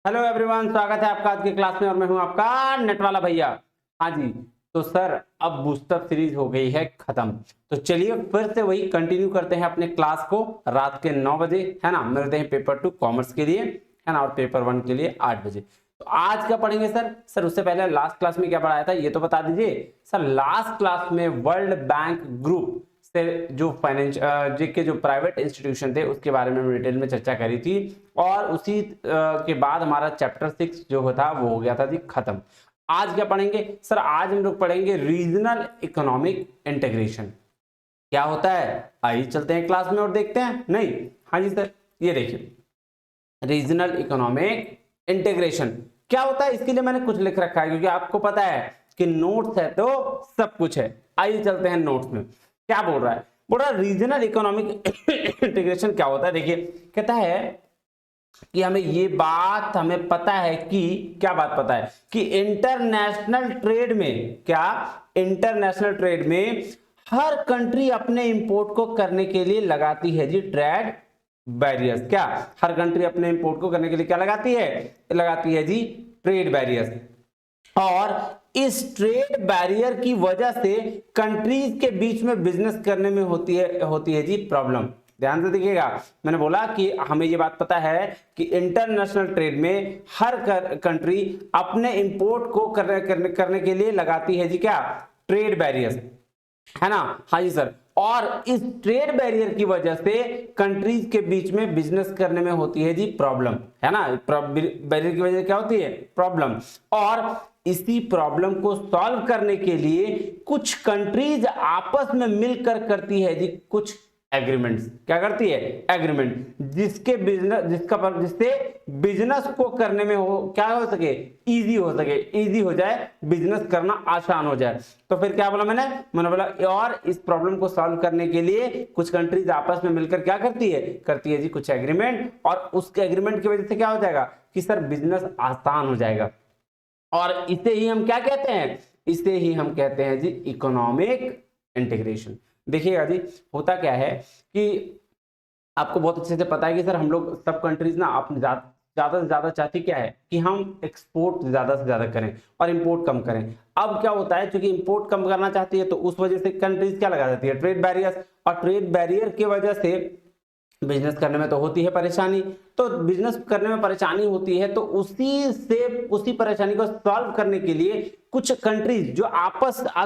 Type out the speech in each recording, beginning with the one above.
Hello everyone, स्वागत है आपका आज की क्लास में और मैं हूं आपका नेट वाला भैया। हाँ जी, तो सर अब बूस्टर सीरीज हो गई है खत्म। तो चलिए फिर से वही कंटिन्यू करते हैं अपने क्लास को रात के 9 बजे, है ना। मिलते हैं पेपर 2 कॉमर्स के लिए, है ना, और पेपर 1 के लिए 8 बजे। तो आज क्या पढ़ेंगे सर उससे पहले लास्ट क्लास में क्या पढ़ाया था ये तो बता दीजिए। सर लास्ट क्लास में वर्ल्ड बैंक ग्रुप से जो फाइनेंशियल के जो प्राइवेट इंस्टीट्यूशन थे उसके बारे में डिटेल में चर्चा करी थी, और उसी के बाद हमारा चैप्टर 6 जो था वो हो गया था जी खत्म। आज क्या पढ़ेंगे सर? आज हम लोग पढ़ेंगे रीजनल इकोनॉमिक इंटीग्रेशन। क्या होता है आइए चलते हैं क्लास में और देखते हैं। नहीं, हाँ जी सर, ये देखिए रीजनल इकोनॉमिक इंटीग्रेशन क्या होता है, इसके लिए मैंने कुछ लिख रखा है क्योंकि आपको पता है कि नोट्स है तो सब कुछ है। आइए चलते हैं नोट्स में। क्या बोल रहा है? बोल रहा है रीजनल इकोनॉमिक इंटीग्रेशन क्या होता है। देखिए कहता है कि हमें पता है कि क्या बात पता है कि इंटरनेशनल ट्रेड में, क्या इंटरनेशनल ट्रेड में हर कंट्री अपने इंपोर्ट को करने के लिए लगाती है जी ट्रेड बैरियर्स। क्या हर कंट्री अपने इंपोर्ट को करने के लिए क्या लगाती है जी ट्रेड बैरियर्स। और इस ट्रेड बैरियर की वजह से कंट्रीज के बीच में बिजनेस करने में होती है जी प्रॉब्लम। ध्यान से देखिएगा, मैंने बोला कि हमें ये बात पता है कि इंटरनेशनल ट्रेड में हर कंट्री अपने इंपोर्ट को करने के लिए लगाती है जी क्या ट्रेड बैरियर्स, है ना। हाँ जी सर, और इस ट्रेड बैरियर की वजह से कंट्रीज के बीच में बिजनेस करने में होती है जी प्रॉब्लम, है ना। बैरियर की वजह से क्या होती है प्रॉब्लम, और इसी प्रॉब्लम को सॉल्व करने के लिए कुछ कंट्रीज आपस में मिलकर करती है जी कुछ एग्रीमेंट्स। क्या करती है? एग्रीमेंट, जिससे बिजनेस को करने में क्या हो सके इजी हो जाए, बिजनेस करना आसान हो जाए। तो फिर क्या बोला मैंने बोला और इस प्रॉब्लम को सॉल्व करने के लिए कुछ कंट्रीज आपस में मिलकर क्या करती है जी कुछ एग्रीमेंट, और उस एग्रीमेंट की वजह से क्या हो जाएगा कि सर बिजनेस आसान हो जाएगा। और इसे ही हम क्या कहते हैं? इसे ही हम कहते हैं जी इकोनॉमिक इंटीग्रेशन। देखिएगा जी, होता क्या है कि आपको बहुत अच्छे से पता है कि सर हम लोग सब कंट्रीज ना अपने ज्यादा से ज्यादा चाहती क्या है कि हम एक्सपोर्ट ज्यादा से ज्यादा करें और इंपोर्ट कम करें। अब क्या होता है, क्योंकि इंपोर्ट कम करना चाहती है तो उस वजह से कंट्रीज क्या लगा देती है ट्रेड बैरियर, और ट्रेड बैरियर की वजह से बिजनेस करने में तो होती है परेशानी। तो बिजनेस करने में परेशानी होती है तो उसी परेशानी को सॉल्व करने के लिए कुछ कंट्रीज जो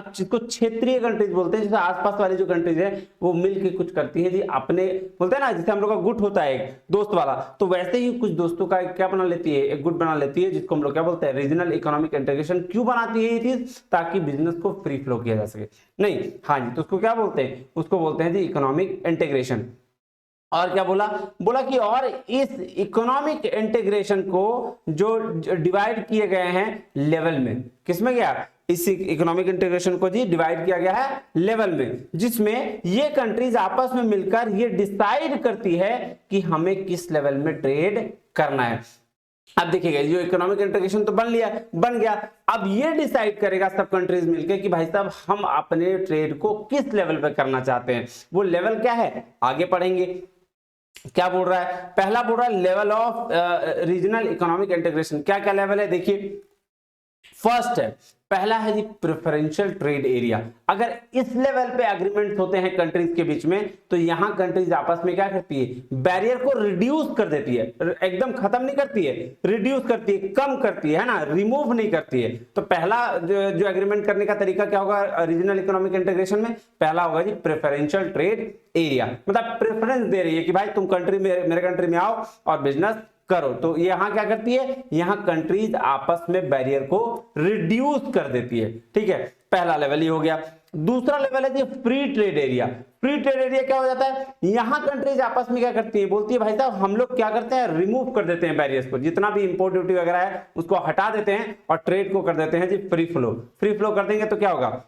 जिसको क्षेत्रीय कंट्रीज बोलते हैं, जैसे आसपास वाली जो कंट्रीज है वो मिलके कुछ करती है जी अपने, बोलते हैं ना जैसे हम लोग का गुट होता है एक दोस्त वाला, तो वैसे ही कुछ दोस्तों का क्या बना लेती है, एक गुट बना लेती है, जिसको हम लोग क्या बोलते हैं रीजनल इकोनॉमिक इंटीग्रेशन। क्यों बनाती है ये चीज? ताकि बिजनेस को फ्री फ्लो किया जा सके। नहीं, हाँ जी, तो उसको क्या बोलते हैं? उसको बोलते हैं जी इकोनॉमिक इंटीग्रेशन। और क्या बोला कि और इस इकोनॉमिक इंटीग्रेशन को जो डिवाइड किए गए हैं लेवल में, किसमें गया? इस इकोनॉमिक इंटीग्रेशन को जी डिवाइड किया गया है लेवल में, जिसमें ये कंट्रीज आपस में मिलकर ये डिसाइड करती है कि हमें किस लेवल में ट्रेड करना है। अब देखिएगा जो इकोनॉमिक इंटीग्रेशन तो बन गया, अब ये डिसाइड करेगा सब कंट्रीज मिलकर कि भाई साहब हम अपने ट्रेड को किस लेवल पे करना चाहते हैं। वो लेवल क्या है आगे पढ़ेंगे। क्या बोल रहा है? पहला बोल रहा है level of regional economic integration. क्या क्या लेवल है देखिए। फर्स्ट है, पहला है जी प्रेफरेंशियल ट्रेड एरिया। अगर इस लेवल पे एग्रीमेंट होते हैं कंट्रीज के बीच में तो यहां कंट्रीज आपस में क्या करती है बैरियर को रिड्यूस कर देती है, एकदम खत्म नहीं करती है, रिड्यूस करती है, कम करती है ना, रिमूव नहीं करती है। तो पहला जो एग्रीमेंट करने का तरीका क्या होगा रीजनल इकोनॉमिक इंटीग्रेशन में? पहला होगा जी प्रेफरेंशियल ट्रेड एरिया, मतलब प्रेफरेंस दे रही है कि भाई तुम कंट्री मेरे कंट्री में आओ और बिजनेस करो। तो यहां क्या करती है, यहां कंट्रीज आपस में बैरियर को रिड्यूस कर देती है। ठीक है, पहला लेवल ही हो गया। दूसरा लेवल है जी free trade area. Free trade area क्या हो जाता है? यहां कंट्रीज आपस में क्या करती है, बोलती है भाई साहब हम लोग क्या करते हैं रिमूव कर देते हैं बैरियर्स को, जितना भी इंपोर्ट ड्यूटी वगैरह है उसको हटा देते हैं और ट्रेड को कर देते हैं जी फ्री फ्लो। फ्री फ्लो कर देंगे तो क्या होगा,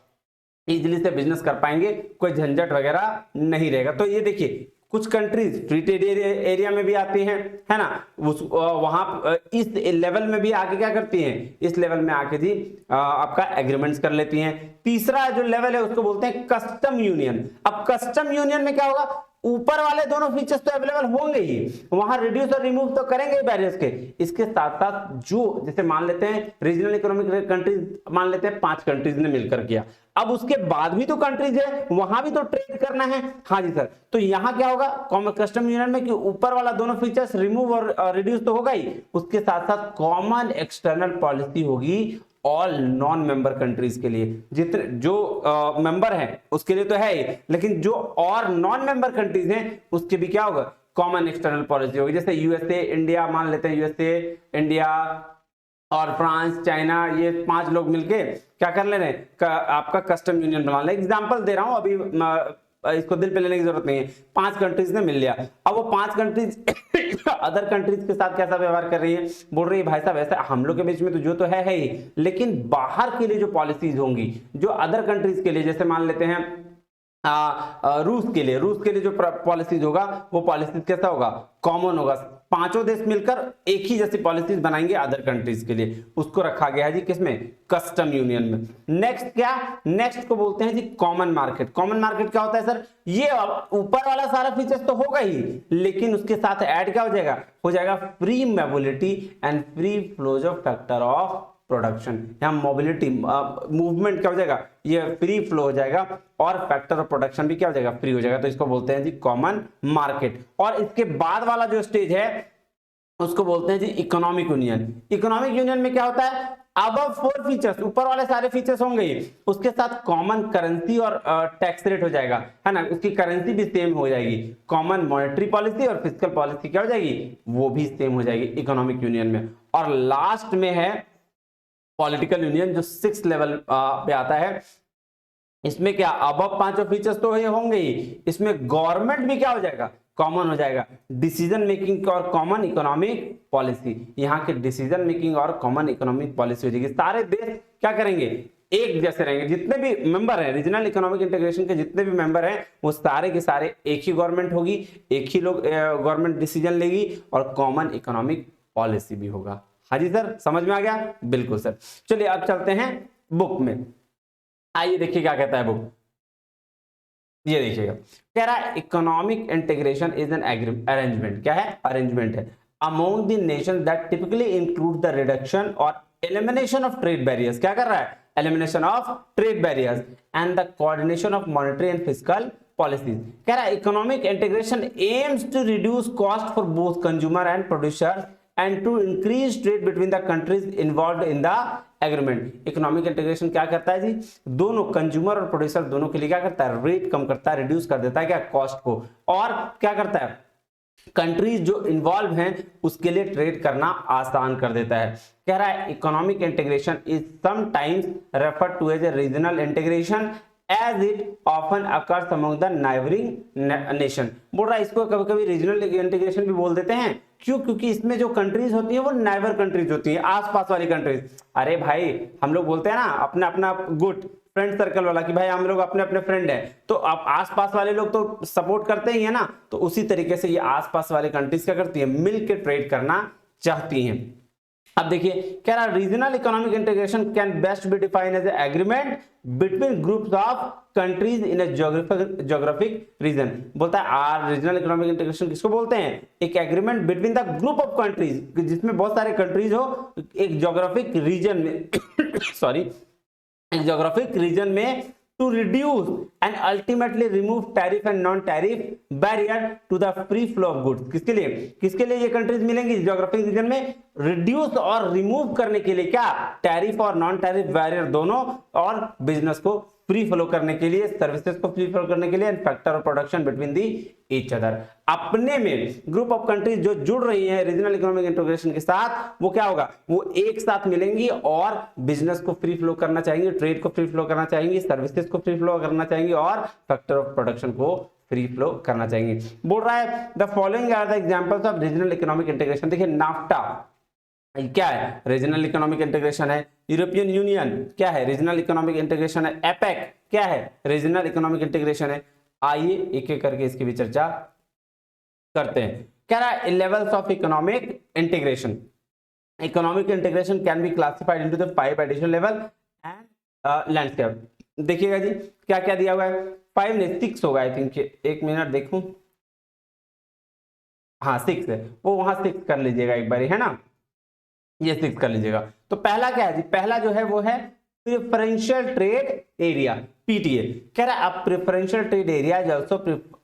इजिली से बिजनेस कर पाएंगे, कोई झंझट वगैरह नहीं रहेगा। तो ये देखिए कुछ कंट्रीज फ्री ट्रेड एरिया में भी आती हैं, है ना, वहां इस लेवल में भी आके क्या करती हैं, इस लेवल में आके जी आपका एग्रीमेंट्स कर लेती हैं। तीसरा जो लेवल है उसको बोलते हैं कस्टम यूनियन। अब कस्टम यूनियन में क्या होगा, ऊपर वाले दोनों फीचर्स तो अवेलेबल होंगे ही, वहां रिड्यूस और रिमूव तो करेंगे बैरियर्स के। इसके साथ साथ जो जैसे मान लेते हैं रीजनल इकोनॉमिक कंट्रीज, मान लेते हैं 5 कंट्रीज ने मिलकर किया, अब उसके बाद भी तो कंट्रीज है, वहां भी तो ट्रेड करना है। हाँ जी सर, तो यहाँ क्या होगा कॉमन कस्टम यूनियन में कि ऊपर वाला दोनों फीचर्स रिमूव और रिड्यूस तो होगा ही, उसके साथ साथ कॉमन एक्सटर्नल पॉलिसी होगी ऑल नॉन मेंबर कंट्रीज के लिए। जितने जो मेंबर हैं उसके लिए तो है ही, लेकिन जो और नॉन मेंबर कंट्रीज हैं उसके भी क्या होगा कॉमन एक्सटर्नल पॉलिसी होगी। जैसे यूएसए इंडिया, मान लेते हैं यूएसए इंडिया और फ्रांस चाइना, ये 5 लोग मिलके क्या कर ले रहे हैं आपका कस्टम यूनियन बना ले। एग्जांपल दे रहा हूं, अभी इसको दिल पे लेने की जरूरत नहीं है। 5 कंट्रीज ने मिल लिया, अब वो 5 कंट्रीज अदर कंट्रीज के साथ कैसा व्यवहार कर रही है, बोल रही है भाई साहब ऐसा हम लोग के बीच में तो जो तो है ही, लेकिन बाहर के लिए जो पॉलिसीज होंगी जो अदर कंट्रीज के लिए, जैसे मान लेते हैं रूस के लिए जो पॉलिसीज होगा वो पॉलिसीज कैसा होगा कॉमन होगा। 5 देश मिलकर एक ही जैसी पॉलिसीज बनाएंगे अदर कंट्रीज के लिए, उसको रखा गया है जी किसमें कस्टम यूनियन में। नेक्स्ट क्या, नेक्स्ट को बोलते हैं जी कॉमन मार्केट। कॉमन मार्केट क्या होता है सर, ये ऊपर वाला सारा फीचर्स तो होगा ही, लेकिन उसके साथ ऐड क्या हो जाएगा free mobility and free flows of factor of production. यहां मोबिलिटी मूवमेंट क्या हो जाएगा, ये फ्री फ्लो हो जाएगा, और फैक्टर ऑफ प्रोडक्शन भी क्या हो जाएगा फ्री हो जाएगा। तो इसको बोलते हैं जी कॉमन मार्केट। और इसके बाद वाला जो स्टेज है उसको बोलते हैं जी इकोनॉमिक यूनियन। इकोनॉमिक यूनियन में क्या होता है, अबव 4 फीचर्स, ऊपर वाले सारे फीचर्स होंगे, उसके साथ कॉमन करेंसी और टैक्स रेट हो जाएगा, है ना, उसकी करेंसी भी सेम हो जाएगी। कॉमन मॉनेटरी पॉलिसी और फिस्कल पॉलिसी क्या हो जाएगी, वो भी सेम हो जाएगी इकोनॉमिक यूनियन में। और लास्ट में है पॉलिटिकल यूनियन जो 6th लेवल पे आता है। इसमें क्या अबव 5 फीचर्स तो ये होंगे ही, इसमें गवर्नमेंट भी क्या हो जाएगा कॉमन हो जाएगा, डिसीजन मेकिंग और कॉमन इकोनॉमिक पॉलिसी। यहाँ के डिसीजन मेकिंग और कॉमन इकोनॉमिक पॉलिसी हो जाएगी। सारे देश क्या करेंगे एक जैसे रहेंगे, जितने भी मेंबर हैं रीजनल इकोनॉमिक इंटीग्रेशन के, जितने भी मेंबर हैं वो सारे के सारे एक ही गवर्नमेंट होगी, एक ही लोग गवर्नमेंट डिसीजन लेगी और कॉमन इकोनॉमिक पॉलिसी भी होगा। हाँ जी सर, समझ में आ गया, बिल्कुल सर। चलिए अब चलते हैं बुक में। आइए देखिए क्या कहता है बुक, ये देखिएगा कह रहा है economic integration is an arrangement, क्या है अरेंजमेंट है, among the nation that typically include the reduction और एलिमिनेशन ऑफ ट्रेड बैरियर्स। क्या कर रहा है, elimination of trade barriers and the coordination of monetary and fiscal policies. कह रहा है economic integration aims to reduce cost for both consumer and producer and to increase trade between the countries involved in the agreement। Economic integration क्या करता है जी, दोनों consumer और producer दोनों के लिए क्या करता है, रेट कम करता है, रिड्यूस कर देता है क्या कॉस्ट को, और क्या करता है कंट्रीज जो इन्वॉल्व हैं उसके लिए ट्रेड करना आसान कर देता है। कह रहा है economic integration is sometimes referred to as a regional integration as it often occurs among the neighboring nation। बोल रहा है इसको कभी कभी रीजनल इंटीग्रेशन भी बोल देते हैं, क्यों, क्योंकि इसमें जो कंट्रीज होती है वो नाइबर कंट्रीज होती है, आसपास वाली कंट्रीज। अरे भाई हम लोग बोलते हैं ना अपना अपना गुड फ्रेंड सर्कल वाला कि भाई हम लोग अपने अपने फ्रेंड है, तो अब आसपास वाले लोग तो सपोर्ट करते ही है ना, तो उसी तरीके से ये आसपास वाले कंट्रीज क्या करती है, मिलकर ट्रेड करना चाहती हैं। अब देखिए कह रहा regional economic integration can best be defined as agreement between groups of countries in geographic region. बोलता है आर रीजनल इकोनॉमिक इंटीग्रेशन किसको बोलते हैं, एक agreement between the group of countries जिसमें बहुत सारे कंट्रीज हो एक ज्योग्राफिक रीजन में सॉरी एक ज्योग्राफिक रीजन में to reduce and ultimately remove tariff and non-tariff barrier to the free flow of goods। किसके लिए ये कंट्रीज मिलेंगी ज्योग्राफिक रीजन में, रिड्यूस और रिमूव करने के लिए क्या टैरिफ और नॉन टैरिफ बैरियर दोनों, और बिजनेस को फ्री फ्लो करने के लिए, सर्विसेज को फ्री फ्लो करने के लिए, and factor of production between the each other. अपने में ग्रुप ऑफ कंट्रीज जो जुड़ रही है रीजनल इकोनॉमिक इंटीग्रेशन के साथ वो क्या होगा, वो एक साथ मिलेंगी और बिजनेस को फ्री फ्लो करना चाहेंगे, ट्रेड को फ्री फ्लो करना चाहेंगी, सर्विसेज को फ्री फ्लो करना चाहेंगी और फैक्टर ऑफ प्रोडक्शन को फ्री फ्लो करना चाहेंगे। बोल रहा है the following are the examples of regional economic integration. देखिए नाफ्टा क्या है, रीजनल इकोनॉमिक इंटीग्रेशन है। यूरोपियन यूनियन क्या है, रीजनल इकोनॉमिक इंटीग्रेशन है। एपेक क्या है, रीजनल इकोनॉमिक इंटीग्रेशन है। आइए एक एक करके इसकी भी चर्चा करते हैं। क्या रहा है levels of economic integration. Economic integration can be classified into the 5 additional level and landscape. देखिएगा जी क्या क्या दिया हुआ है, 5 नहीं 6 होगा आई थिंक, एक मिनट देखूं, हाँ 6 है, वो वहां 6 कर लीजिएगा एक बार, है ना, ये 6 कर लीजिएगा। तो पहला क्या है जी, पहला जो है वो है प्रेफरेंशियल ट्रेड एरिया, पीटीए। कह रहा है अब preferential trade area is also,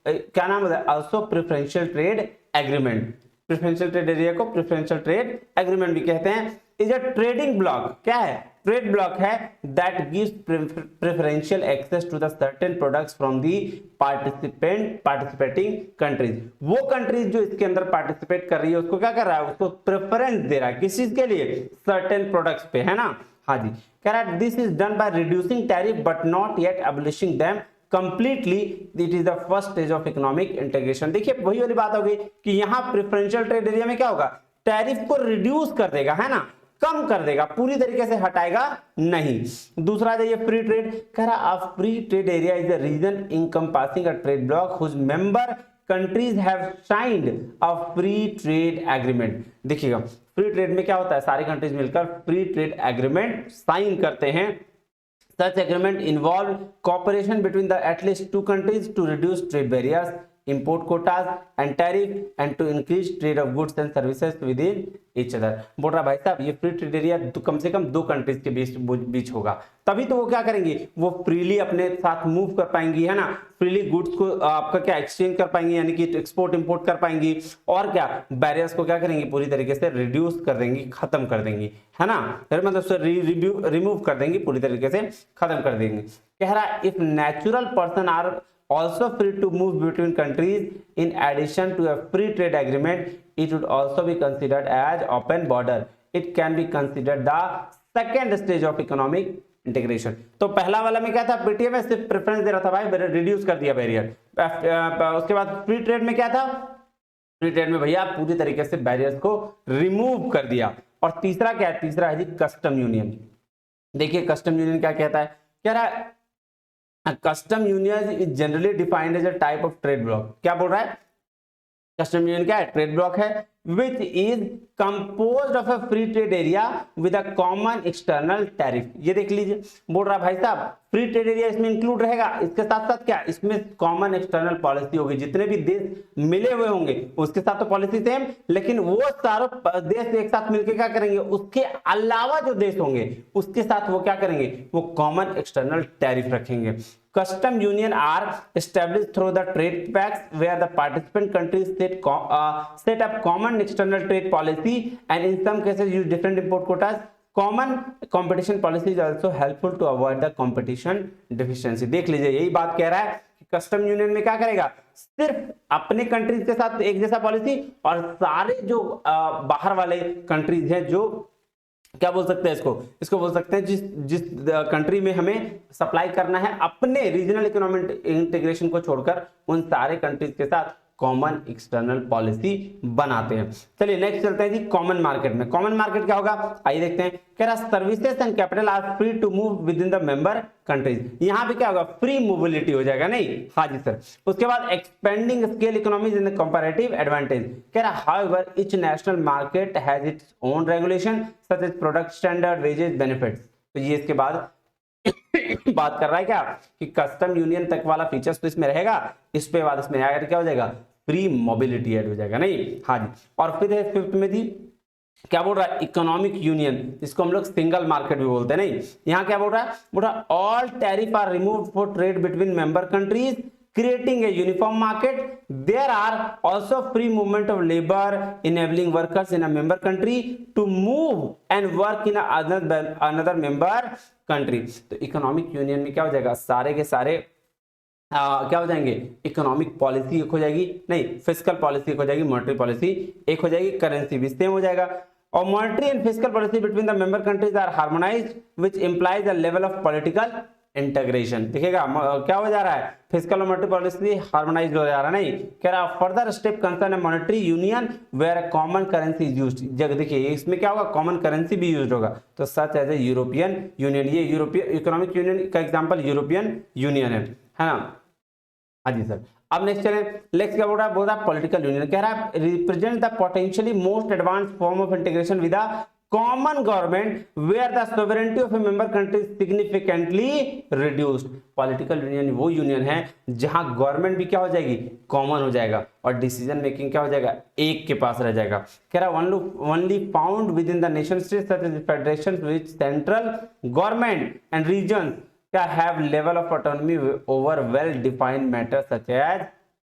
क्या नाम है, also preferential trade agreement. Preferential trade area को प्रेफरेंशियल ट्रेड एग्रीमेंट भी कहते हैं। इज अ ट्रेडिंग ब्लॉक, क्या है, ट्रेड ब्लॉक है, that gives preferential access to the certain products from the participating countries. वो कंट्रीज जो इसके अंदर पार्टिसिपेट कर रही है उसको क्या कर रहा है, उसको प्रेफरेंस दे रहा है, किस चीज के लिए, सर्टेन प्रोडक्ट्स पे, है ना। हाँ जी, कह रहा है this is done by reducing tariff but not yet abolishing them completely, it is the first stage of economic integration. देखिए वही वाली बात हो गई कि यहां प्रेफरेंशियल ट्रेड एरिया में क्या होगा, टैरिफ को रिड्यूस कर देगा, है ना, कम कर देगा, पूरी तरीके से हटाएगा नहीं। दूसरा है ये फ्री ट्रेड, कह रहा है free trade area is the region encompassing a trade bloc whose member countries have signed a free trade agreement। देखिएगा फ्री ट्रेड में क्या होता है, सारी कंट्रीज मिलकर फ्री ट्रेड एग्रीमेंट साइन करते हैं। Such agreement involve cooperation between the at least two countries to reduce trade barriers, import quotas and tariff, and to increase trade of goods and services within each other। बोल रहा भाई साहब ये free trade area तो कम से कम दो countries के बीच होगा, तभी तो वो क्या करेंगे, वो फ्रीली अपने साथ मूव कर पाएंगी, है ना, फ्रीली गुड्स को आपका क्या एक्सचेंज कर पाएंगी, यानी कि एक्सपोर्ट इंपोर्ट कर पाएंगी, और क्या बैरियर्स को क्या करेंगी, पूरी तरीके से रिड्यूस कर देंगी, खत्म कर देंगी, है ना, मतलब रिमूव कर देंगी, पूरी तरीके से खत्म कर देंगे। कह रहा है if natural person are also free to move between countries in addition to a free trade agreement, it would also be considered as open border, it can be considered the second stage of economic integration। तो पहला वाला में क्या था, PTA में सिर्फ preference दे रहा था भाई, रिड्यूस कर दिया बैरियर। उसके बाद फ्री ट्रेड में क्या था, फ्री ट्रेड में भैया पूरी तरीके से बैरियर्स को रिमूव कर दिया। और तीसरा क्या है, तीसरा है जी कस्टम यूनियन। देखिए कस्टम यूनियन क्या कहता है, कह रहा है custom union is generally defined as a type of trade bloc. क्या बोल रहा है, कस्टम यूनियन क्या है, ट्रेड ब्लॉक है, which is composed of a free trade area with a common external tariff. ये देख लीजिए, बोल रहा भाई साहब फ्री ट्रेड एरिया इसमें इंक्लूड रहेगा, इसके साथ साथ क्या, इसमें कॉमन एक्सटर्नल पॉलिसी होगी, जितने भी देश मिले हुए होंगे उसके साथ तो पॉलिसी सेम, लेकिन वो सारे देश एक साथ मिलकर क्या करेंगे, उसके अलावा जो देश होंगे उसके साथ वो क्या करेंगे, वो कॉमन एक्सटर्नल टैरिफ रखेंगे। Custom union are established through the trade pacts where the participant countries set up common external trade policy and in some cases use different import quotas। Common competition policy is also helpful to avoid the competition deficiency। देख लीजिए यही बात कह रहा है कि custom union में क्या करेगा, सिर्फ अपने कंट्रीज के साथ एक जैसा पॉलिसी, और सारे जो बाहर वाले कंट्रीज हैं, जो क्या बोल सकते हैं इसको बोल सकते हैं जिस कंट्री में हमें सप्लाई करना है अपने रीजनल इकोनॉमिक इंटीग्रेशन को छोड़कर, उन सारे कंट्रीज के साथ कॉमन एक्सटर्नल पॉलिसी बनाते हैं। चलिए नेक्स्ट चलते हैं जी कॉमन मार्केट में। कॉमन मार्केट क्या होगा, आइए देखते हैं। कह रहा services and capital are free to move within the member countries. यहां पे क्या होगा, फ्री मोबिलिटी हो जाएगा, नहीं, हाँ जी सर। उसके बाद expanding scale economies in the comparative advantage. कह रहा however each national market has its own regulation such as product standard wages benefits. तो ये इसके बाद बात कर रहा है क्या कि कस्टम यूनियन तक वाला फीचर्स तो इसमें रहेगा, इस पे बाद इसमें आकर क्या हो जाएगा, फ्री मोबिलिटी ऐड हो जाएगा, नहीं, हाँ जी। और फिर है फिफ्थ में जी क्या बोल रहा है, इकोनॉमिक यूनियन, जिसको हम लोग सिंगल मार्केट भी बोलते हैं, नहीं, यहाँ क्या बोल रहा है, all tariff are removed for trade between member countries creating a uniform market। There are also free movement of labor enabling workers in a member country to move and work in another member country। तो economic union में क्या हो जाएगा, सारे के सारे क्या हो जाएंगे, इकोनॉमिक पॉलिसी एक हो जाएगी, नहीं फिस्कल पॉलिसी एक हो जाएगी, मॉनेटरी पॉलिसी एक हो जाएगी, करेंसी भी सेम हो जाएगा, और monetary and fiscal policy between the member countries are harmonised which implies a level of political integration. देखिएगा क्या हो जा रहा है, फिस्कल और मॉनेटरी पॉलिसी हार्मोनाइज्ड हो जा रहा है, नहीं, कह रहा फर्दर स्टेप कंसर्न है monetary union where a common currency is used. जब देखिए इसमें क्या होगा, कॉमन करेंसी भी यूज्ड होगा, तो such as a European Union. ये यूरोपियन इकोनॉमिक यूनियन का एग्जांपल यूरोपियन यूनियन है ना, हाँ जी सर। अब नेक्स्ट चले, नेक्स्ट क्या बोल रहा है पॉलिटिकल यूनियन। कह रहा है represent the potentially most advance form of integration with common government where the sovereignty of a member country is significantly reduced। Political union वो यूनियन है जहां गवर्नमेंट भी क्या हो जाएगी, कॉमन हो जाएगा, और डिसीजन मेकिंग क्या हो जाएगा, एक के पास रह जाएगा। कह रहा only found within the nation state such as federation which central government and region क्या have level of autonomy over well defined matter such as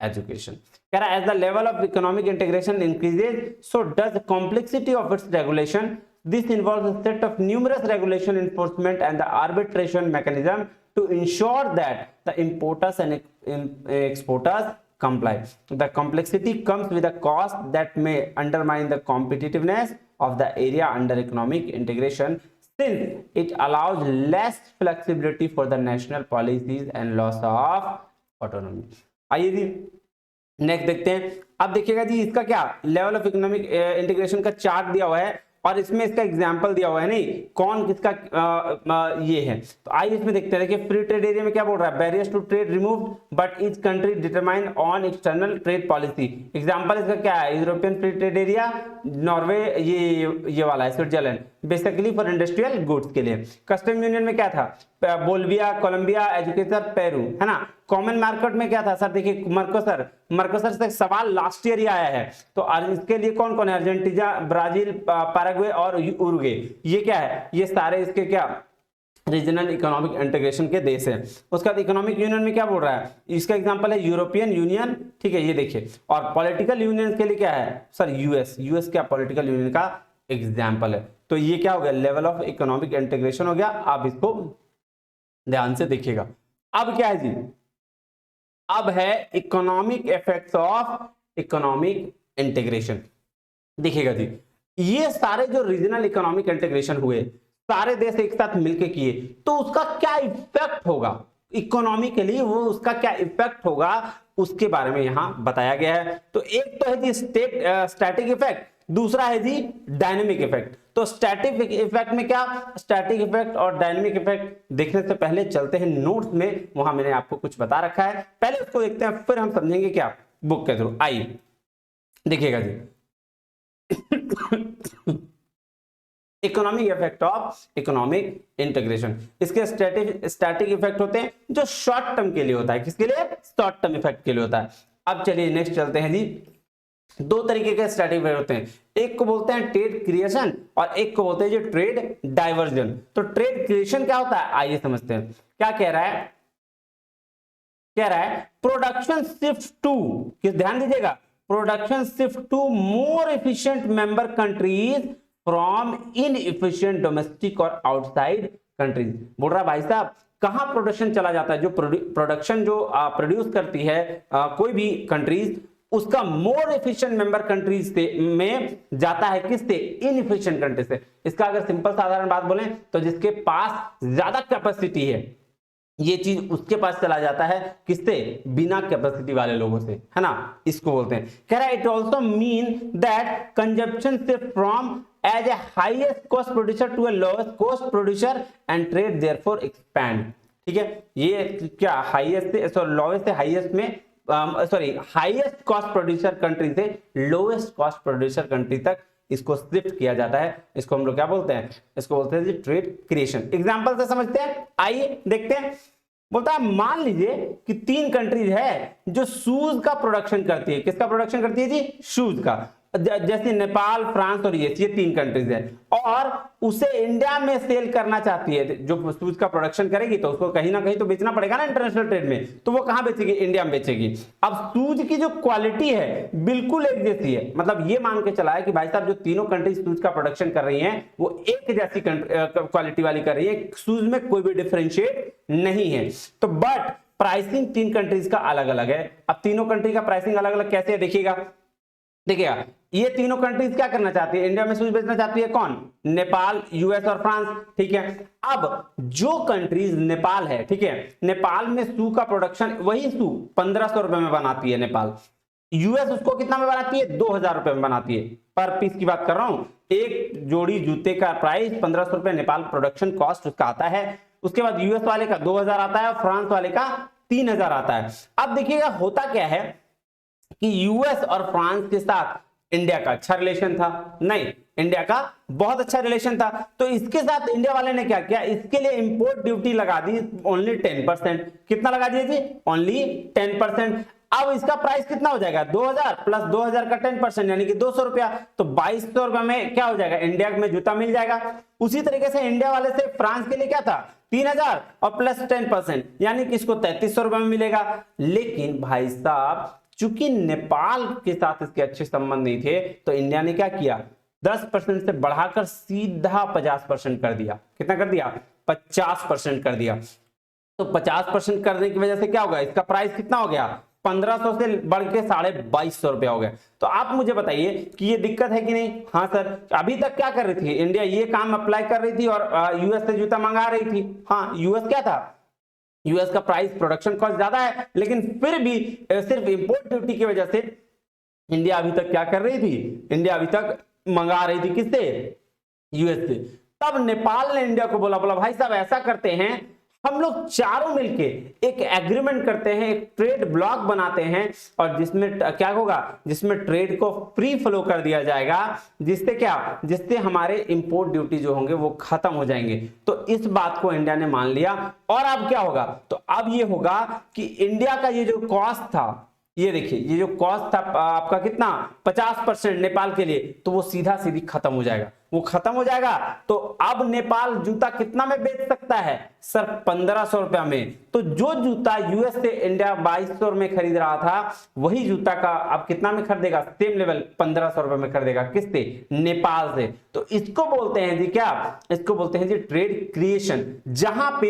education. कह रहा है as the level of economic integration increases so does the complexity of its regulation। this involves a set of numerous regulation enforcement and the arbitration mechanism to ensure that the importers and exporters comply। the complexity comes with a cost that may undermine the competitiveness of the area under economic integration since it allows less flexibility for the national policies and loss of autonomy। आइए जी next देखते हैं। अब देखिएगा जी इसका क्या level of economic integration का chart दिया हुआ है और इसमें इसका एग्जांपल दिया हुआ है, नहीं कौन किसका ये है। तो आइए इसमें देखते हैं। देखिए फ्री ट्रेड एरिया में क्या बोल रहा है, barriers to trade removed but each country determine on external trade policy. Example इसका क्या है, European free trade area, Norway, ये वाला है Switzerland, basically for industrial goods के लिए। कस्टम यूनियन में क्या था, बोल्विया, कोलंबिया, एजुकेटर, पेरू, है ना। कॉमन मार्केट में क्या था सर, देखिए मर्कोसर से सवाल लास्ट ईयर ही आया है। तो इसके लिए कौन कौन है, अर्जेंटीना, ब्राजील, पैराग्वे और उरुग्वे, ये क्या है, ये सारे इसके क्या रीजनल इकोनॉमिक इंटीग्रेशन के देश है। उसके बाद इकोनॉमिक यूनियन में क्या बोल रहा है, इसका एग्जांपल है यूरोपियन यूनियन, ठीक है ये देखिए। और पॉलिटिकल यूनियन के लिए क्या है सर, यूएस क्या पॉलिटिकल यूनियन का एग्जांपल है। तो ये क्या हो गया, लेवल ऑफ इकोनॉमिक इंटीग्रेशन हो गया। आप इसको ध्यान से देखिएगा। अब क्या है जी, अब है economic effects of economic integration. देखिएगा जी ये सारे जो रीजनल इकोनॉमिक इंटीग्रेशन हुए, सारे देश एक साथ मिलके किए, तो उसका क्या इफेक्ट होगा इकोनॉमी के लिए, वो उसका क्या इफेक्ट होगा उसके बारे में यहां बताया गया है। तो एक तो है जी स्टैटिक इफेक्ट, दूसरा है जी डायनेमिक इफेक्ट। तो स्टैटिक इफेक्ट में क्या, स्टैटिक इफेक्ट और डायनेमिक इफेक्ट देखने से पहले चलते हैं नोट्स में, वहां मैंने आपको कुछ बता रखा है, पहले उसको देखते हैं फिर हम समझेंगे क्या बुक के थ्रू। आइए देखिएगा जी economic effect of economic integration. इसके स्टैटिक इफेक्ट होते हैं जो शॉर्ट टर्म के लिए होता है, किसके लिए, शॉर्ट टर्म इफेक्ट के लिए होता है। अब चलिए नेक्स्ट चलते हैं जी। दो तरीके के स्टैटिक इफेक्ट होते हैं, एक को बोलते हैं ट्रेड क्रिएशन और एक को बोलते हैं जो ट्रेड डाइवर्जन। तो ट्रेड क्रिएशन क्या होता है, आइए समझते हैं। क्या कह रहा है, प्रोडक्शन शिफ्ट टू, किस ध्यान दीजिएगा, production shift to more efficient member countries from inefficient domestic और आउटसाइड कंट्रीज। बोल रहा भाई साहब कहां प्रोडक्शन चला जाता है, जो प्रोडक्शन जो प्रोड्यूस करती है कोई भी कंट्रीज, उसका मोर एफिशिएंट मेंबर कंट्रीज में जाता है, किससे, इनएफिशिएंट कंट्री से। इसका अगर सिंपल साधारण बात बोलें तो जिसके पास ज्यादा कैपेसिटी है ये चीज उसके पास चला जाता है, किससे, बिना कैपेसिटी वाले लोगों से, है ना, इसको बोलते हैं। कह रहा है it also mean that consumption shift from as a highest cost producer to a lowest cost producer and trade therefore expand. ठीक है, ये क्या हाईएस्ट से लोएस्ट से हाईएस्ट में हाईएस्ट कॉस्ट प्रोड्यूसर कंट्री से लोएस्ट कॉस्ट प्रोड्यूसर कंट्री तक इसको शिफ्ट किया जाता है। इसको हम लोग क्या बोलते हैं, इसको बोलते हैं जी ट्रेड क्रिएशन। एग्जांपल से समझते हैं, आइए देखते हैं। बोलता है मान लीजिए कि 3 कंट्रीज है जो शूज का प्रोडक्शन करती है, किसका प्रोडक्शन करती है जी, शूज का, जैसे नेपाल, फ्रांस और ये 3 कंट्रीज है, और उसे इंडिया में सेल करना चाहती है। जो शूज का प्रोडक्शन करेगी तो उसको कहीं ना कहीं तो बेचना पड़ेगा ना इंटरनेशनल ट्रेड में, तो वो कहां बेचेगी, इंडिया में बेचेगी। अब शूज की जो क्वालिटी है बिल्कुल एक जैसी है, मतलब ये मान के चला है कि भाई साहब जो तीनों कंट्रीज शूज का प्रोडक्शन कर रही हैं वो एक जैसी क्वालिटी वाली कर रही है, शूज में कोई भी डिफरेंशिएट नहीं है। तो बट प्राइसिंग 3 कंट्रीज का अलग अलग है। अब तीनों कंट्री का प्राइसिंग अलग अलग कैसे है देखिएगा, देखिएगा ये तीनों कंट्रीज क्या करना चाहती है, इंडिया में शूज बेचना चाहती है, कौन, नेपाल, यूएस और फ्रांस। ठीक है, अब जो कंट्रीज नेपाल है, ठीक है, नेपाल में शू का प्रोडक्शन, वही शू 1500 रुपए में बनाती है नेपाल, यूएस उसको कितना में बनाती है, 2000 रुपए में बनाती है, पर पीस की बात कर रहा हूं। एक जोड़ी जूते का प्राइस 1500 रुपए नेपाल प्रोडक्शन कॉस्ट उसका आता है, उसके बाद यूएस वाले का 2000 आता है, फ्रांस वाले का 3000 आता है। अब देखिएगा होता क्या है कि यूएस और फ्रांस के साथ इंडिया का अच्छा रिलेशन था? नहीं, इंडिया का बहुत अच्छा रिलेशन था। तो इसके साथ इंडिया वाले ने क्या किया, इसके लिए इंपोर्ट ड्यूटी लगा दी ओनली 10%। कितना लगा दिए जी? ओनली 10%। अब इसका प्राइस कितना हो जाएगा? 2000 प्लस 2000 का 10% यानी कि 200 रुपया। तो 2200 रुपया में क्या हो जाएगा? इंडिया में जूता मिल जाएगा। उसी तरीके से इंडिया वाले से फ्रांस के लिए क्या था? 3000 और प्लस 10% यानी कि इसको 3300 रुपये में मिलेगा। लेकिन भाई साहब चूंकि नेपाल के साथ इसके अच्छे संबंध नहीं थे, तो इंडिया ने क्या किया? 10% से बढ़ाकर सीधा 50% कर दिया। कितना कर दिया? 50% कर दिया। तो 50% करने की वजह से क्या होगा? इसका प्राइस कितना हो गया? 1500 से बढ़ के 2250 रुपया हो गया। तो आप मुझे बताइए कि ये दिक्कत है कि नहीं? हाँ सर। अभी तक क्या कर रही थी इंडिया? ये काम अप्लाई कर रही थी और यूएस से जूता मंगा रही थी। हाँ, यूएस क्या था? यूएस का प्राइस प्रोडक्शन कॉस्ट ज्यादा है, लेकिन फिर भी सिर्फ इंपोर्ट ड्यूटी की वजह से इंडिया अभी तक क्या कर रही थी? इंडिया अभी तक मंगा रही थी किससे? यूएस से। तब नेपाल ने इंडिया को बोला भाई साहब ऐसा करते हैं, हम लोग चारों मिलके एक एग्रीमेंट करते हैं, एक ट्रेड ब्लॉक बनाते हैं और जिसमें क्या होगा? जिसमें ट्रेड को फ्री फ्लो कर दिया जाएगा। जिससे क्या? जिससे हमारे इंपोर्ट ड्यूटी जो होंगे वो खत्म हो जाएंगे। तो इस बात को इंडिया ने मान लिया। और अब क्या होगा? तो अब ये होगा कि इंडिया का ये जो कॉस्ट था, ये देखिए ये जो कॉस्ट था आपका कितना? 50% नेपाल के लिए, तो वो सीधा सीधी खत्म हो जाएगा। वो खत्म हो जाएगा। तो अब नेपाल जूता कितना में बेच सकता है? सर 1500 रुपया में। तो जो जूता यूएस से इंडिया 2200 में खरीद रहा था, वही जूता का अब कितना में खरीदेगा? सेम लेवल 1500 रुपए में खरीदेगा। किससे? नेपाल से। तो इसको बोलते हैं जी क्या? इसको बोलते हैं जी ट्रेड क्रिएशन। जहां पे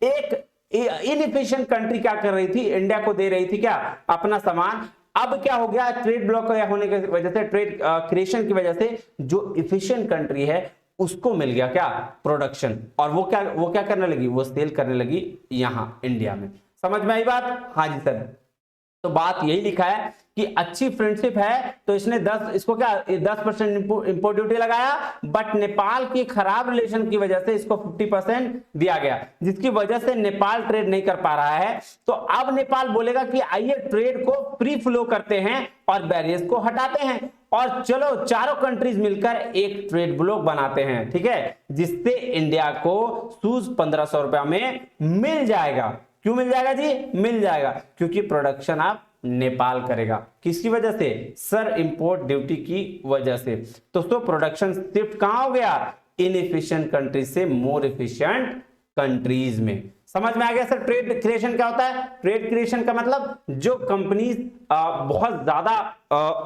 एक इनएफिशिएंट कंट्री क्या कर रही थी? इंडिया को दे रही थी क्या? अपना सामान। अब क्या हो गया? ट्रेड ब्लॉक होने की वजह से, ट्रेड क्रिएशन की वजह से जो इफिशिएंट कंट्री है उसको मिल गया क्या? प्रोडक्शन। और वो क्या करने लगी? वो सेल करने लगी यहां इंडिया में। समझ में आई बात? हाँ जी सर। तो बात यही लिखा है कि अच्छी फ्रेंडशिप है, तो इसने 10% इंपोर्ट ड्यूटी लगाया, बट नेपाल की खराब रिलेशन की वजह से इसको 50% दिया गया, जिसकी वजह से नेपाल ट्रेड नहीं कर पा रहा है। तो अब नेपाल बोलेगा कि आइए ट्रेड को फ्री फ्लो करते हैं और बैरियर्स को हटाते हैं और चलो चारों कंट्रीज मिलकर एक ट्रेड ब्लॉक बनाते हैं। ठीक है, जिससे इंडिया को शूज 1500 रुपया में मिल जाएगा। क्यों मिल जाएगा जी? मिल जाएगा क्योंकि प्रोडक्शन आप नेपाल करेगा। किसकी वजह से? सर इंपोर्ट ड्यूटी की वजह से। तो प्रोडक्शन शिफ्ट कहां हो गया? इनएफिशिएंट कंट्रीज से मोर एफिशिएंट कंट्रीज में। समझ में आ गया सर? ट्रेड क्रिएशन क्या होता है? ट्रेड क्रिएशन का मतलब जो कंपनी बहुत ज्यादा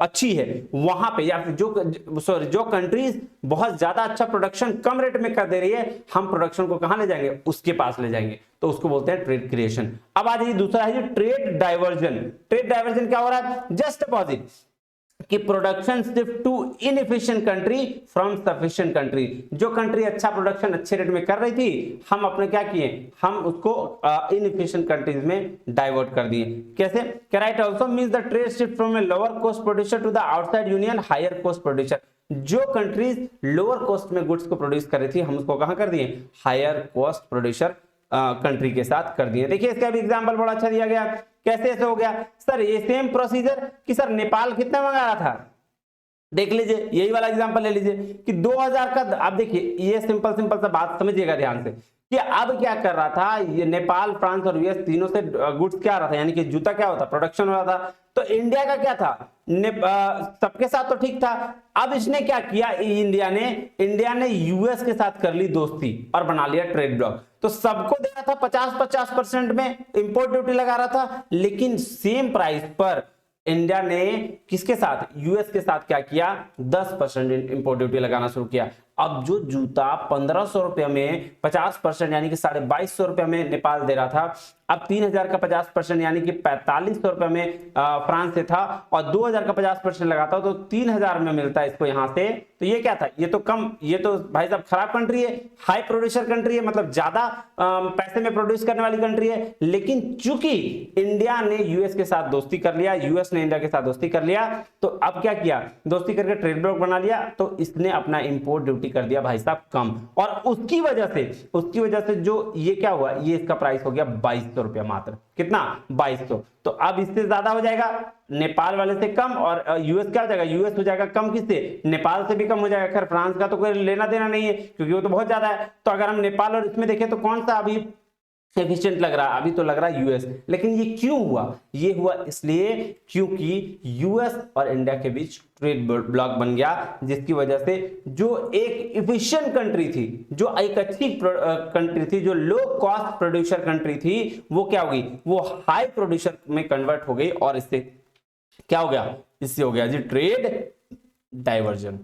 अच्छी है वहां पे, या फिर जो कंट्रीज बहुत ज्यादा अच्छा प्रोडक्शन कम रेट में कर दे रही है, हम प्रोडक्शन को कहां ले जाएंगे? उसके पास ले जाएंगे। तो उसको बोलते हैं ट्रेड क्रिएशन। अब आ जाइए दूसरा है ट्रेड डाइवर्जन। ट्रेड डाइवर्जन क्या हो रहा है? जस्ट अपोजिट, कि production shift to inefficient country from sufficient country. जो कंट्री अच्छा प्रोडक्शन अच्छे रेट में कर रही थी, हम अपने क्या किए? हम उसको इनएफिशिएंट कंट्रीज में डाइवर्ट कर दिए। कैसे? कैराइट also means the trade shift from a lower cost producer to the outside union higher cost producer. जो कंट्रीज लोअर कॉस्ट में गुड्स को प्रोड्यूस कर रही थी, हम उसको कहां कर दिए? हायर कॉस्ट प्रोड्यूसर कंट्री के साथ कर दिए। देखिए इसका भी एग्जांपल बड़ा अच्छा दिया गया। कैसे ऐसे हो गया? सर ये सेम प्रोसीजर कि सर नेपाल कितना मंगा रहा था, देख लीजिए यही वाला एग्जांपल ले लीजिए कि 2000 का। आप देखिए ये सिंपल सा बात समझिएगा ध्यान से कि अब क्या कर रहा था ये नेपाल, फ्रांस और यूएस तीनों से गुड्स क्या आ रहा था, यानी कि जूता क्या होता? प्रोडक्शन हो रहा था। तो इंडिया का क्या था? सबके साथ तो ठीक था। अब इसने क्या किया? इंडिया ने यूएस के साथ कर ली दोस्ती और बना लिया ट्रेड ब्लॉक। तो सबको दे रहा था 50% में इंपोर्ट ड्यूटी लगा रहा था, लेकिन सेम प्राइस पर इंडिया ने किसके साथ? यूएस के साथ क्या किया? 10% इंपोर्ट ड्यूटी लगाना शुरू किया। अब जो जूता 1500 रुपये में 50% यानी कि 2250 रुपये में नेपाल दे रहा था, अब 3000 का 50% यानी कि 4500 रुपये में फ्रांस से था, और 2000 का 50% लगाता तो 3000 में मिलता है इसको यहाँ से। तो ये क्या था? ये तो कम, ये तो भाई साहब खराब कंट्री है, हाई प्रोड्यूसर कंट्री है, मतलब ज्यादा पैसे में प्रोड्यूस करने वाली कंट्री है। लेकिन चूंकि इंडिया ने यूएस के साथ दोस्ती कर लिया, यूएस ने इंडिया के साथ दोस्ती कर लिया, तो अब क्या किया? दोस्ती करके ट्रेड ब्लॉक बना लिया, तो इसने अपना इंपोर्ट ड्यूटी क्वांटिटी कर दिया भाई साहब कम, और उसकी वजह से जो ये क्या हुआ, ये इसका प्राइस हो गया 2200 रुपया मात्र। कितना? 2200। तो अब इससे ज्यादा हो जाएगा नेपाल वाले से कम, और यूएस क्या हो जाएगा, यूएस हो जाएगा कम किससे, नेपाल से भी कम हो जाएगा। खैर फ्रांस का तो कोई लेना देना नहीं है क्योंकि वो तो बहुत ज्यादा है। तो अगर हम नेपाल और इसमें देखें तो कौन सा अभी एफिशिएंट लग रहा है, अभी तो लग रहा है यूएस। लेकिन ये क्यों हुआ, ये हुआ इसलिए क्योंकि यूएस और इंडिया के बीच ट्रेड ब्लॉक बन गया, जिसकी वजह से जो एक इफिशिएंट कंट्री थी, जो एक अच्छी कंट्री थी, जो लो कॉस्ट प्रोड्यूसर कंट्री थी, वो क्या हो गई, वो हाई प्रोड्यूसर में कन्वर्ट हो गई, और इससे क्या हो गया, इससे हो गया जी ट्रेड डाइवर्जन।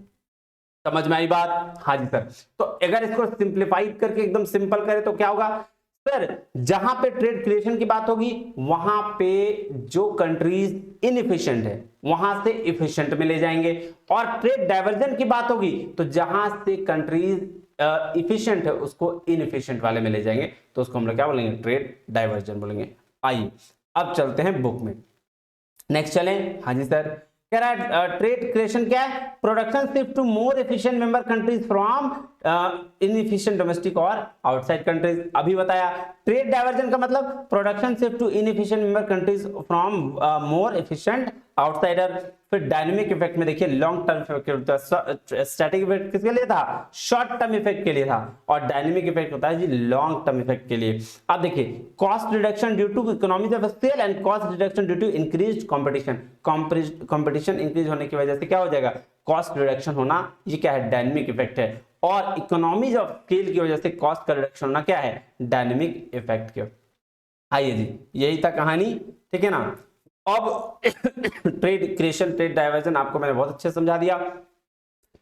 समझ में आई बात? हाँ जी सर। तो अगर इसको सिंप्लीफाइड करके एकदम सिंपल करें तो क्या होगा सर, जहां पे ट्रेड क्रिएशन की बात होगी वहां पे जो कंट्रीज इनएफिशिएंट है वहां से इफिशिएंट में ले जाएंगे, और ट्रेड डाइवर्जन की बात होगी तो जहां से कंट्रीज इफिशिएंट है उसको इनएफिशिएंट वाले में ले जाएंगे, तो उसको हम लोग क्या बोलेंगे, ट्रेड डाइवर्जन बोलेंगे। आइए अब चलते हैं बुक में, नेक्स्ट चलें। हाँ जी सर, कह रहा है ट्रेड क्रिएशन क्या है, production shift to more efficient member countries from inefficient domestic और आउटसाइड कंट्रीज। अभी बताया। ट्रेड डाइवर्जन का मतलब production shift to inefficient member countries from more efficient outsider. फिर डायनेमिक इफेक्ट में देखिए long term effect, static effect किसके लिए था, शॉर्ट टर्म इफेक्ट के लिए था, और डायनेमिक इफेक्ट होता है जी लॉन्ग टर्म इफेक्ट के लिए। अब देखिए cost reduction due to economies of scale and cost reduction due to increased competition. Competition increase होने की वजह से क्या हो जाएगा, कॉस्ट रिडक्शन होना, ये क्या है, डायनेमिक इफेक्ट है, और इकोनॉमीज ऑफ स्केल की वजह से कॉस्ट का रिडक्शन होना क्या है, डायनेमिक इफेक्ट के। आइए जी, यही था कहानी, ठीक है ना। अब ट्रेड क्रिएशन ट्रेड डाइवर्जन आपको मैंने बहुत अच्छे समझा दिया,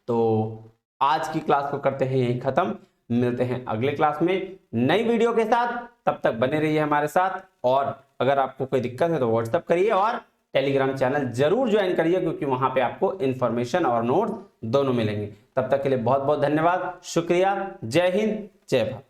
तो आज की क्लास को करते हैं यही खत्म। मिलते हैं अगले क्लास में नई वीडियो के साथ, तब तक बने रहिए हमारे साथ, और अगर आपको कोई दिक्कत है तो व्हाट्सएप करिए और टेलीग्राम चैनल जरूर ज्वाइन करिए, क्योंकि वहां पे आपको इन्फॉर्मेशन और नोट्स दोनों मिलेंगे। तब तक के लिए बहुत बहुत धन्यवाद, शुक्रिया, जय हिंद, जय भारत।